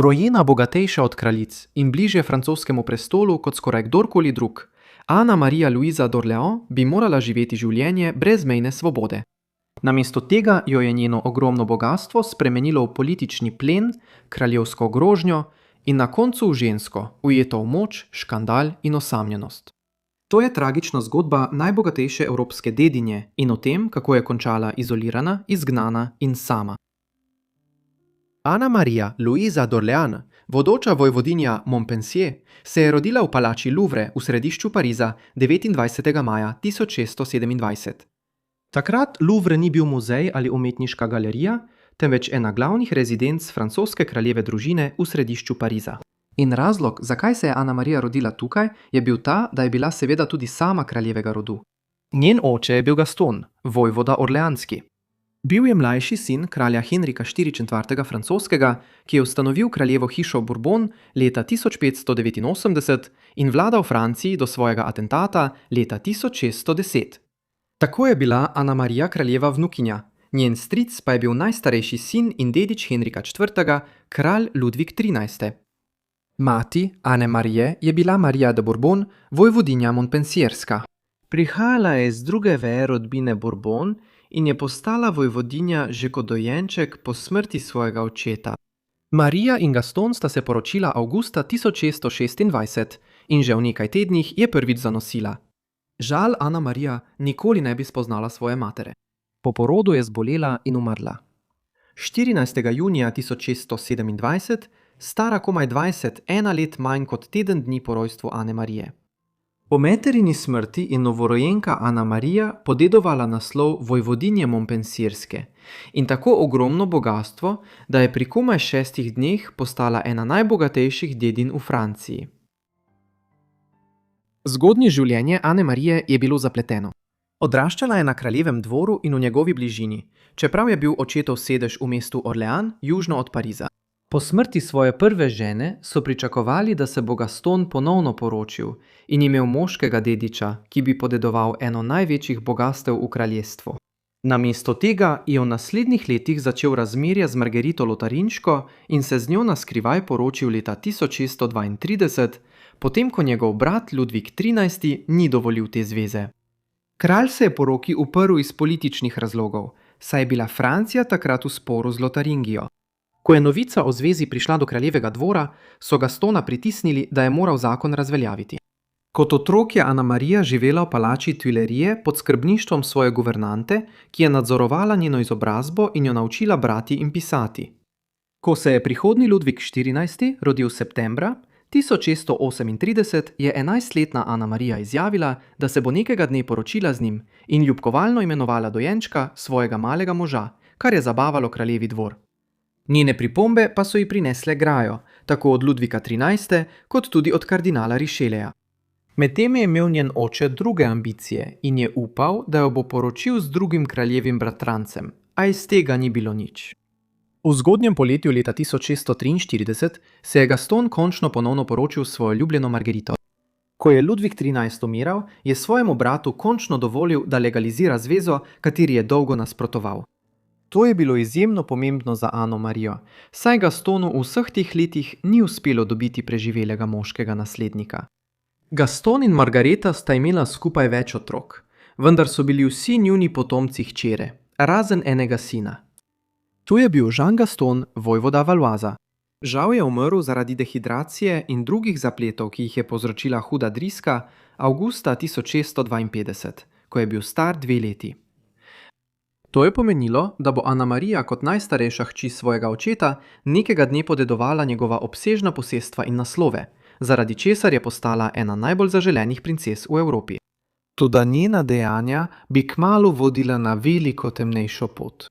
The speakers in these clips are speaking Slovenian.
Rojena bogatejša od kraljic in bližje francoskemu prestolu kot skoraj kdorkoli drug, Ana Marija Luisa d'Orléans bi morala živeti življenje brezmejne svobode. Namesto tega jo je njeno ogromno bogastvo spremenilo v politični plen, kraljevsko grožnjo in na koncu v žensko, ujeto v moč, škandal in osamljenost. To je tragična zgodba najbogatejše evropske dedinje in o tem, kako je končala izolirana, izgnana in sama. Ana Marija Luisa d'Orléans, vodoča vojvodinja Montpensier, se je rodila v palači Louvre v središču Pariza 29. maja 1627. Takrat Louvre ni bil muzej ali umetniška galerija, temveč ena glavnih rezidenc francoske kraljeve družine v središču Pariza. In razlog, zakaj se je Ana Marija rodila tukaj, je bil ta, da je bila seveda tudi sama kraljevega rodu. Njen oče je bil Gaston, vojvoda orleanski. Bil je mlajši sin kralja Henrika IV. Francoskega, ki je ustanovil kraljevo hišo Bourbon leta 1589 in vladal Franciji do svojega atentata leta 1610. Tako je bila Ana Marija kraljeva vnukinja, njen stric pa je bil najstarejši sin in dedič Henrika IV., kralj Ludvik XIII. Mati Ane Marije je bila Marija de Bourbon, vojvodinja Montpensierska. Prihajala je iz druge veje rodbine Bourbon in je postala vojvodinja že kot dojenček po smrti svojega očeta. Marija in Gaston sta se poročila avgusta 1626 in že v nekaj tednih je prvič zanosila. Žal Ana Marija nikoli ne bi spoznala svoje matere. Po porodu je zbolela in umrla. 14. junija 1627, stara komaj 20, ena let manj kot teden dni po rojstvu Ane Marije. Po materini smrti je novorojenka Ana Marija podedovala naslov vojvodinje Montpensierske in tako ogromno bogastvo, da je pri komaj 6 dneh postala ena najbogatejših dedin v Franciji. Zgodnje življenje Ane Marije je bilo zapleteno. Odraščala je na kraljevem dvoru in v njegovi bližini, čeprav je bil očetov sedež v mestu Orleans, južno od Pariza. Po smrti svoje prve žene so pričakovali, da se bo Gaston ponovno poročil in imel moškega dediča, ki bi podedoval eno največjih bogastev v kraljestvu. Namesto tega je v naslednjih letih začel razmerje z Margerito Lotarinško in se z njo naskrivaj poročil leta 1632, potem ko njegov brat Ludvik XIII. Ni dovolil te zveze. Kralj se je poroki uprl iz političnih razlogov, saj je bila Francija takrat v sporu z Lotaringijo. Ko je novica o zvezi prišla do kraljevega dvora, so Gastona pritisnili, da je moral zakon razveljaviti. Kot otrok je Ana Marija živela v palači Tuileries pod skrbništvom svoje guvernante, ki je nadzorovala njeno izobrazbo in jo naučila brati in pisati. Ko se je prihodnji Ludvik XIV. Rodil septembra 1638, je 11-letna Ana Marija izjavila, da se bo nekega dne poročila z njim in ljubkovalno imenovala dojenčka svojega malega moža, kar je zabavalo kraljevi dvor. Njene pripombe pa so ji prinesle grajo, tako od Ludvika XIII. Kot tudi od kardinala Richelieja. Medtem je imel njen oče druge ambicije in je upal, da jo bo poročil z drugim kraljevim bratrancem, a iz tega ni bilo nič. V zgodnjem poletju leta 1643 se je Gaston končno ponovno poročil s svojo ljubljeno Margerito. Ko je Ludvik XIII. Umiral, je svojemu bratu končno dovolil, da legalizira zvezo, kateri je dolgo nasprotoval. To je bilo izjemno pomembno za Ano Marijo, saj Gastonu v vseh teh letih ni uspelo dobiti preživelega moškega naslednika. Gaston in Margareta sta imela skupaj več otrok, vendar so bili vsi njuni potomci hčere, razen enega sina. To je bil Jean Gaston, vojvoda Valoisa. Žal je umrl zaradi dehidracije in drugih zapletov, ki jih je povzročila huda driska, avgusta 1652, ko je bil star 2 leti. To je pomenilo, da bo Ana Marija kot najstarejša hči svojega očeta nekega dne podedovala njegova obsežna posestva in naslove, zaradi česar je postala ena najbolj zaželenih princes v Evropi. Toda njena dejanja bi kmalu vodila na veliko temnejšo pot.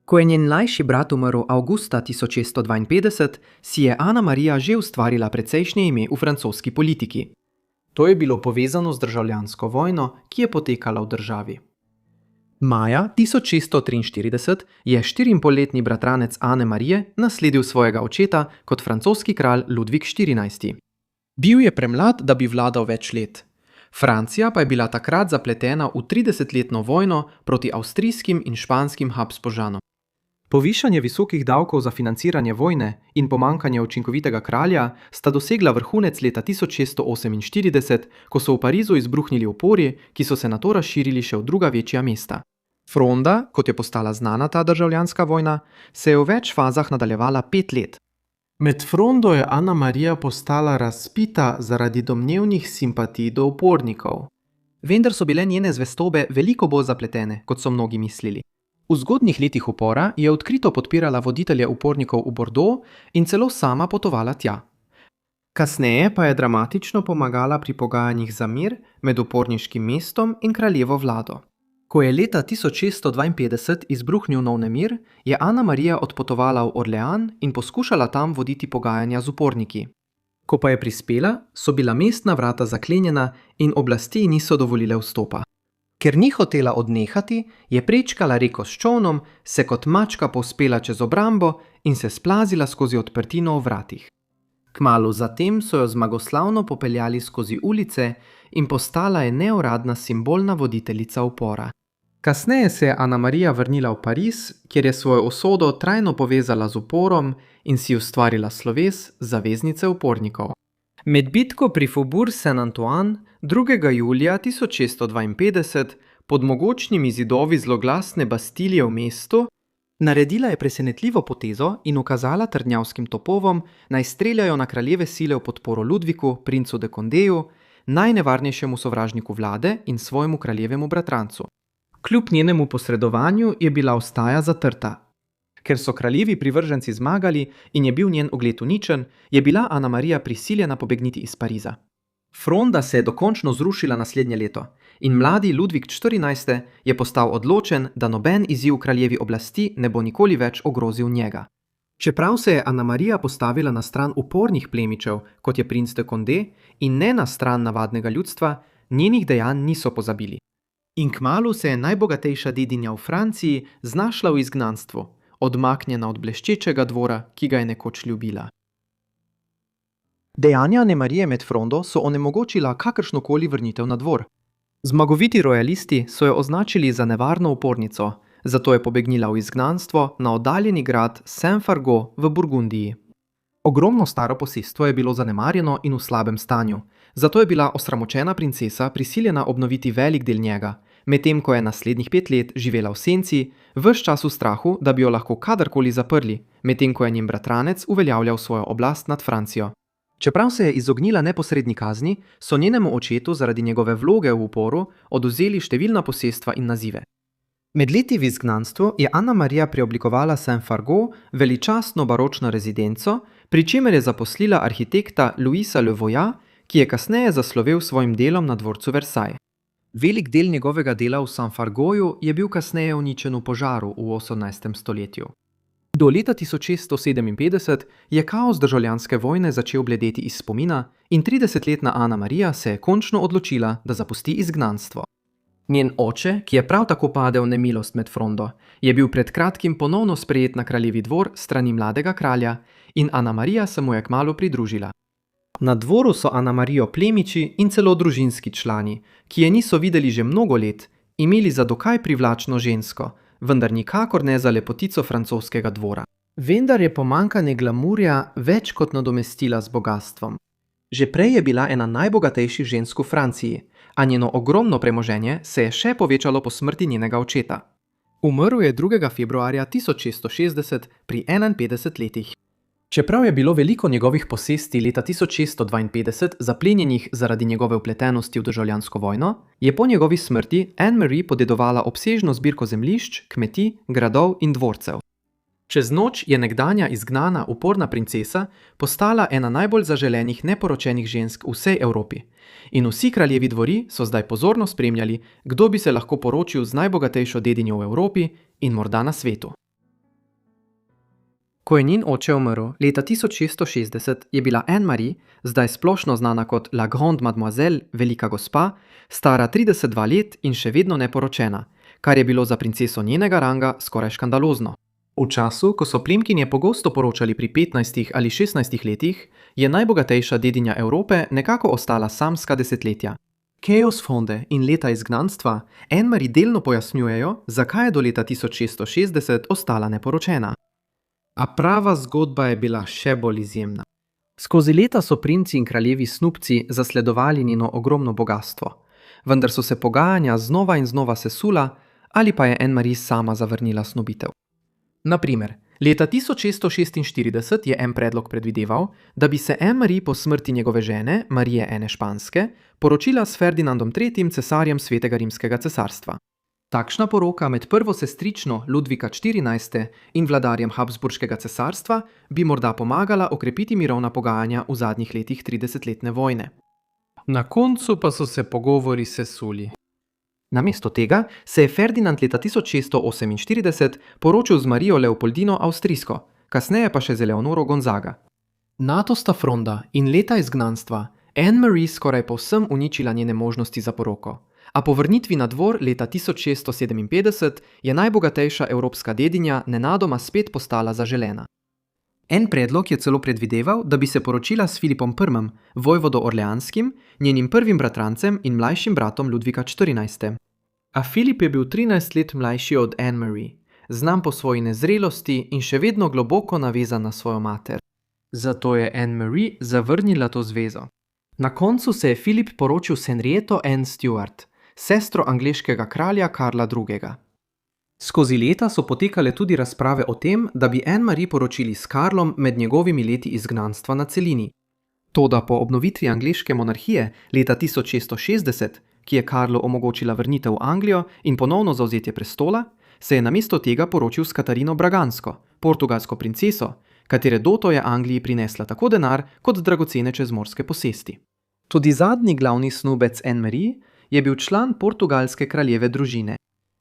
Ko je njen mlajši brat umrl avgusta 1652, si je Ana Marija že ustvarila precejšnje ime v francoski politiki. To je bilo povezano z državljansko vojno, ki je potekala v državi. Maja 1643 je 4,5-letni bratranec Ane Marije nasledil svojega očeta kot francoski kralj Ludvik XIV. Bil je premlad, da bi vladal več let. Francija pa je bila takrat zapletena v 30-letno vojno proti avstrijskim in španskim Habsburžanom. Povišanje visokih davkov za financiranje vojne in pomankanje učinkovitega kralja sta dosegla vrhunec leta 1648, ko so v Parizu izbruhnili upori, ki so se nato razširili še v druga večja mesta. Fronda, kot je postala znana ta državljanska vojna, se je v več fazah nadaljevala 5 let. Med frondo je Ana Marija postala razpita zaradi domnevnih simpatij do upornikov. Vendar so bile njene zvestobe veliko bolj zapletene, kot so mnogi mislili. V zgodnjih letih upora je odkrito podpirala voditelje upornikov v Bordeaux in celo sama potovala tja. Kasneje pa je dramatično pomagala pri pogajanjih za mir med uporniškim mestom in kraljevo vlado. Ko je leta 1652 izbruhnil nov nemir, je Ana Marija odpotovala v Orlean in poskušala tam voditi pogajanja z uporniki. Ko pa je prispela, so bila mestna vrata zaklenjena in oblasti niso dovolile vstopa. Ker ni hotela odnehati, je prečkala reko s čolnom, se kot mačka povzpela čez obrambo in se splazila skozi odprtino v vratih. Kmalu zatem so jo zmagoslavno popeljali skozi ulice in postala je neuradna simbolna voditeljica upora. Kasneje se je Ana Marija vrnila v Pariz, kjer je svojo usodo trajno povezala z uporom in si ustvarila sloves zaveznice upornikov. Med bitko pri Faubourg Saint-Antoine 2. julija 1652 pod mogočnimi zidovi zloglasne Bastilije v mestu naredila je presenetljivo potezo in ukazala trdnjavskim topovom, naj streljajo na kraljeve sile v podporo Ludviku, princu de Condéju, najnevarnejšemu sovražniku vlade in svojemu kraljevemu bratrancu. Kljub njenemu posredovanju je bila ostaja zatrta. Ker so kraljevi privrženci zmagali in je bil njen ugled uničen, je bila Ana Marija prisiljena pobegniti iz Pariza. Fronda se je dokončno zrušila naslednje leto in mladi Ludvik XIV. Je postal odločen, da noben izziv kraljevi oblasti ne bo nikoli več ogrozil njega. Čeprav se je Ana Marija postavila na stran upornih plemičev, kot je princ de Condé, in ne na stran navadnega ljudstva, njenih dejanj niso pozabili. In kmalu se je najbogatejša dedinja v Franciji znašla v izgnanstvu, odmaknjena od bleščečega dvora, ki ga je nekoč ljubila. Dejanja Ane Marije med frondo so onemogočila kakršnokoli vrnitev na dvor. Zmagoviti rojalisti so jo označili za nevarno upornico, zato je pobegnila v izgnanstvo na oddaljeni grad Saint-Fargeau v Burgundiji. Ogromno staro posestvo je bilo zanemarjeno in v slabem stanju, zato je bila osramočena princesa prisiljena obnoviti velik del njega, medtem ko je naslednjih 5 let živela v senci, ves čas v strahu, da bi jo lahko kadarkoli zaprli, medtem ko je njen bratranec uveljavljal svojo oblast nad Francijo. Čeprav se je izognila neposredni kazni, so njenemu očetu zaradi njegove vloge v uporu odvzeli številna posestva in nazive. Med leti v izgnanstvu je Ana Marija preoblikovala Saint-Fargeau veličastno baročno rezidenco, pri čemer je zaposlila arhitekta Louisa Le Voya, ki je kasneje zaslovel s svojim delom na dvorcu Versailles. Velik del njegovega dela v Saint-Fargeauju je bil kasneje uničen v požaru v 18. stoletju. Do leta 1657 je kaos državljanske vojne začel bledeti iz spomina in 30-letna Ana Marija se je končno odločila, da zapusti izgnanstvo. Njen oče, ki je prav tako padel v nemilost med frondo, je bil pred kratkim ponovno sprejet na kraljevi dvor strani mladega kralja in Ana Marija se mu je kmalu pridružila. Na dvoru so Ana Marijo plemiči in celo družinski člani, ki je niso videli že mnogo let, imeli za dokaj privlačno žensko, vendar nikakor ne za lepotico francoskega dvora. Vendar je pomankanje glamurja več kot nadomestila z bogastvom. Že prej je bila ena najbogatejših žensk v Franciji, a njeno ogromno premoženje se je še povečalo po smrti njenega očeta. Umrl je 2. februarja 1660 pri 51 letih. Čeprav je bilo veliko njegovih posesti leta 1652 zaplenjenih zaradi njegove vpletenosti v državljansko vojno, je po njegovi smrti Anne-Marie podedovala obsežno zbirko zemljišč, kmetij, gradov in dvorcev. Čez noč je nekdanja izgnana uporna princesa postala ena najbolj zaželenih neporočenih žensk v vsej Evropi. In vsi kraljevi dvori so zdaj pozorno spremljali, kdo bi se lahko poročil z najbogatejšo dedinjo v Evropi in morda na svetu. Ko je njen oče umrl leta 1660, je bila Anne-Marie, zdaj splošno znana kot La Grande Mademoiselle, velika gospa, stara 32 let in še vedno neporočena, kar je bilo za princeso njenega ranga skoraj škandalozno. V času, ko so plemkinje pogosto poročali pri 15 ali 16 letih, je najbogatejša dedinja Evrope nekako ostala samska desetletja. Chaos fonde in leta izgnanstva Anne-Marie delno pojasnjujejo, zakaj je do leta 1660 ostala neporočena. A prava zgodba je bila še bolj izjemna. Skozi leta so princi in kraljevi snubci zasledovali njeno ogromno bogastvo, vendar so se pogajanja znova in znova sesula ali pa je Anne-Marie sama zavrnila snubitev. Naprimer, leta 1646 je en predlog predvideval, da bi se Anne-Marie po smrti njegove žene, Marije Ene Španske, poročila s Ferdinandom III. Cesarjem Svetega rimskega cesarstva. Takšna poroka med prvo sestrično Ludvika XIV. In vladarjem Habsburškega cesarstva bi morda pomagala okrepiti mirovna pogajanja v zadnjih letih 30-letne vojne. Na koncu pa so se pogovori sesuli. Namesto tega se je Ferdinand leta 1648 poročil z Marijo Leopoldino Avstrijsko, kasneje pa še z Eleonoro Gonzaga. Natosta fronda in leta izgnanstva Anne-Marie skoraj povsem uničila njene možnosti za poroko, a po vrnitvi na dvor leta 1657 je najbogatejša evropska dedinja nenadoma spet postala zaželena. En predlog je celo predvideval, da bi se poročila s Filipom I., vojvodo Orleanskim, njenim prvim bratrancem in mlajšim bratom Ludvika XIV. A Filip je bil 13 let mlajši od Anne-Marie, znan po svoji nezrelosti in še vedno globoko navezan na svojo mater. Zato je Anne-Marie zavrnila to zvezo. Na koncu se je Filip poročil s Henrieto Anne Stuart, sestro angleškega kralja Karla II. Skozi leta so potekale tudi razprave o tem, da bi Anne-Marie poročili s Karlom med njegovimi leti izgnanstva na celini. Toda po obnovitvi angleške monarhije leta 1660, ki je Karlu omogočila vrnitev v Anglijo in ponovno zavzetje prestola, se je namesto tega poročil s Katarino Bragansko, portugalsko princeso, katere doto je Angliji prinesla tako denar kot dragocene čezmorske posesti. Tudi zadnji glavni snubec Anne-Marie je bil član portugalske kraljeve družine.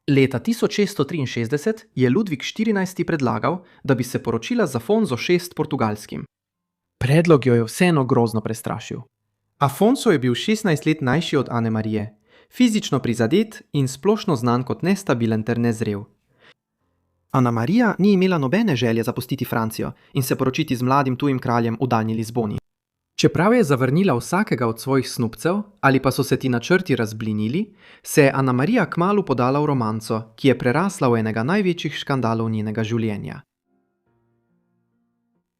Leta 1663 je Ludvik XIV. Predlagal, da bi se poročila z Afonso VI. Portugalskim. Predlog jo je vseeno grozno prestrašil. Afonso je bil 16 let mlajši od Anne-Marie, fizično prizadet in splošno znan kot nestabilen ter nezrel. Anna-Marija ni imela nobene želje zapustiti Francijo in se poročiti z mladim tujim kraljem v daljni Lizboni. Čeprav je zavrnila vsakega od svojih snubcev ali pa so se ti načrti razblinili, se je Anna-Marija kmalu podala v romanco, ki je prerasla v enega največjih škandalov njenega življenja.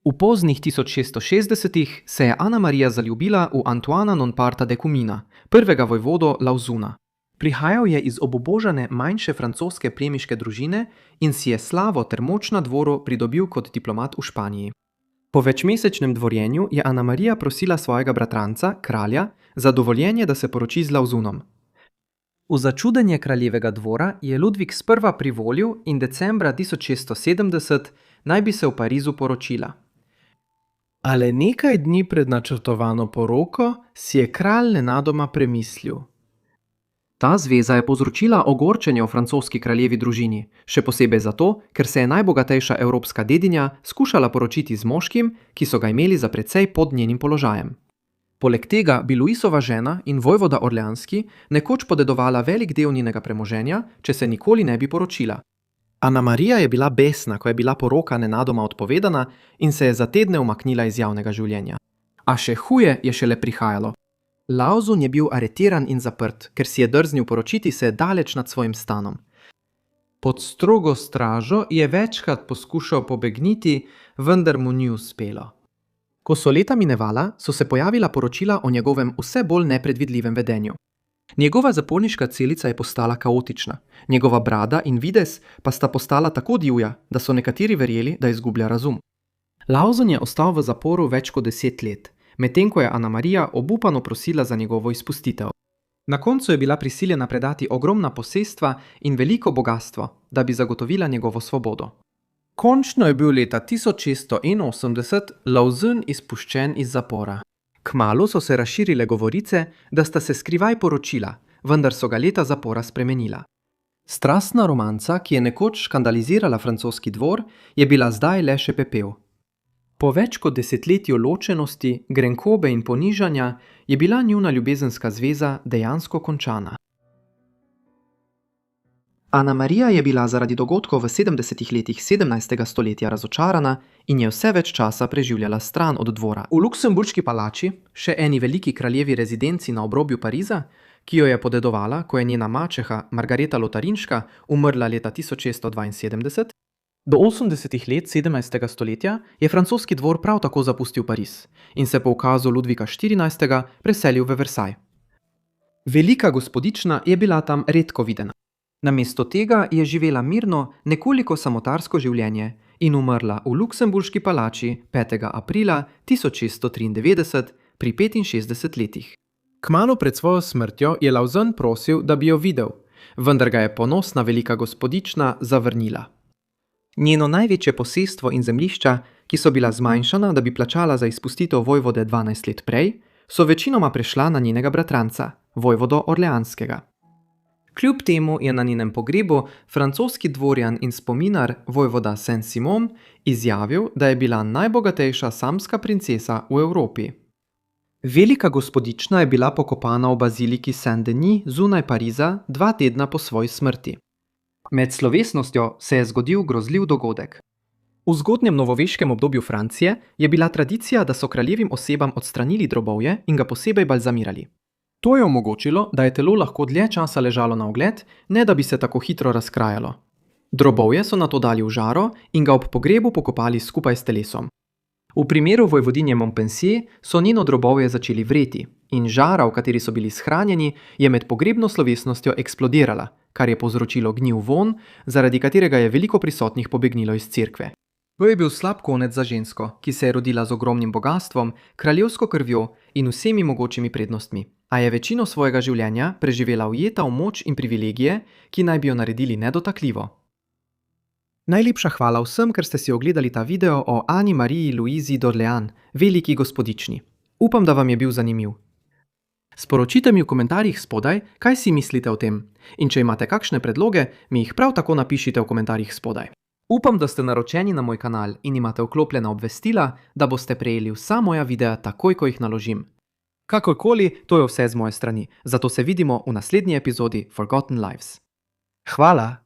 V poznih 1660-ih se je Anna-Marija zaljubila v Antoana Nonparta de Comina, prvega vojvodo Lauzuna. Prihajal je iz obubožane manjše francoske plemiške družine in si je slavo ter moč na dvoru pridobil kot diplomat v Španiji. Po večmesečnem dvorjenju je Anna-Marija prosila svojega bratranca, kralja, za dovoljenje, da se poroči z Lauzunom. V začudenje kraljevega dvora je Ludvik sprva privolil in decembra 1670 naj bi se v Parizu poročila. Ale nekaj dni pred načrtovano poroko si je kralj nenadoma premislil. Ta zveza je povzročila ogorčenje v francoski kraljevi družini, še posebej zato, ker se je najbogatejša evropska dedinja skušala poročiti z moškim, ki so ga imeli za precej pod njenim položajem. Poleg tega bi Luisova žena in vojvoda Orleanski nekoč podedovala velik del njenega premoženja, če se nikoli ne bi poročila. Anna-Marija je bila besna, ko je bila poroka nenadoma odpovedana in se je za tedne umaknila iz javnega življenja. A še huje je šele prihajalo. Lauzun je bil aretiran in zaprt, ker si je drznil poročiti se daleč nad svojim stanom. Pod strogo stražo je večkrat poskušal pobegniti, vendar mu ni uspelo. Ko so leta minevala, so se pojavila poročila o njegovem vse bolj nepredvidljivem vedenju. Njegova zaporniška celica je postala kaotična, njegova brada in videz pa sta postala tako divja, da so nekateri verjeli, da izgublja razum. Lauzun je ostal v zaporu več kot 10 let, medtem ko je Anna-Marija obupano prosila za njegovo izpustitev. Na koncu je bila prisiljena predati ogromna posestva in veliko bogastvo, da bi zagotovila njegovo svobodo. Končno je bil leta 1681 Lauzun izpuščen iz zapora. Kmalu so se razširile govorice, da sta se skrivaj poročila, vendar so ga leta zapora spremenila. Strastna romanca, ki je nekoč škandalizirala francoski dvor, je bila zdaj le še pepel. Po več kot desetletju ločenosti, grenkobe in ponižanja je bila njuna ljubezenska zveza dejansko končana. Ana Marija je bila zaradi dogodkov v 70. letih 17. stoletja razočarana in je vse več časa preživljala stran od dvora. V Luksemburški palači, še eni veliki kraljevi rezidenci na obrobju Pariza, ki jo je podedovala, ko je njena mačeha Margareta Lotarinška umrla leta 1672, do 80. let 17. stoletja je francoski dvor prav tako zapustil Pariz in se po ukazu Ludvika XIV. Preselil v Versailles. Velika gospodična je bila tam redko videna. Namesto tega je živela mirno, nekoliko samotarsko življenje in umrla v Luksemburški palači 5. aprila 1693 pri 65 letih. Kmalu pred svojo smrtjo je Lauzun prosil, da bi jo videl, vendar ga je ponosna velika gospodična zavrnila. Njeno največje posestvo in zemljišča, ki so bila zmanjšana, da bi plačala za izpustitev vojvode 12 let prej, so večinoma prešla na njenega bratranca, vojvodo Orleanskega. Kljub temu je na njenem pogrebu francoski dvorjan in spominar vojvoda Saint-Simon izjavil, da je bila najbogatejša samska princesa v Evropi. Velika gospodična je bila pokopana v baziliki Saint-Denis zunaj Pariza 2 tedna po svoji smrti. Med slovesnostjo se je zgodil grozljiv dogodek. V zgodnjem novoveškem obdobju Francije je bila tradicija, da so kraljevim osebam odstranili drobovje in ga posebej balzamirali. To je omogočilo, da je telo lahko dlje časa ležalo na ogled, ne da bi se tako hitro razkrajalo. Drobovje so nato dali v žaro in ga ob pogrebu pokopali skupaj s telesom. V primeru vojvodinje Montpensier so njeno drobovje začeli vreti in žara, v kateri so bili shranjeni, je med pogrebno slovesnostjo eksplodirala, kar je povzročilo gnil vonj, zaradi katerega je veliko prisotnih pobegnilo iz cerkve. To je bil slab konec za žensko, ki se je rodila z ogromnim bogastvom, kraljevsko krvjo in vsemi mogočimi prednostmi, a je večino svojega življenja preživela ujeta v moč in privilegije, ki naj bi jo naredili nedotakljivo. Najlepša hvala vsem, ker ste si ogledali ta video o Ani Mariji Louisi d'Orléans, veliki gospodični. Upam, da vam je bil zanimiv. Sporočite mi v komentarjih spodaj, kaj si mislite o tem, in če imate kakšne predloge, mi jih prav tako napišite v komentarjih spodaj. Upam, da ste naročeni na moj kanal in imate vklopljena obvestila, da boste prejeli vsa moja videa takoj, ko jih naložim. Kakorkoli, to je vse z moje strani, zato se vidimo v naslednji epizodi Forgotten Lives. Hvala!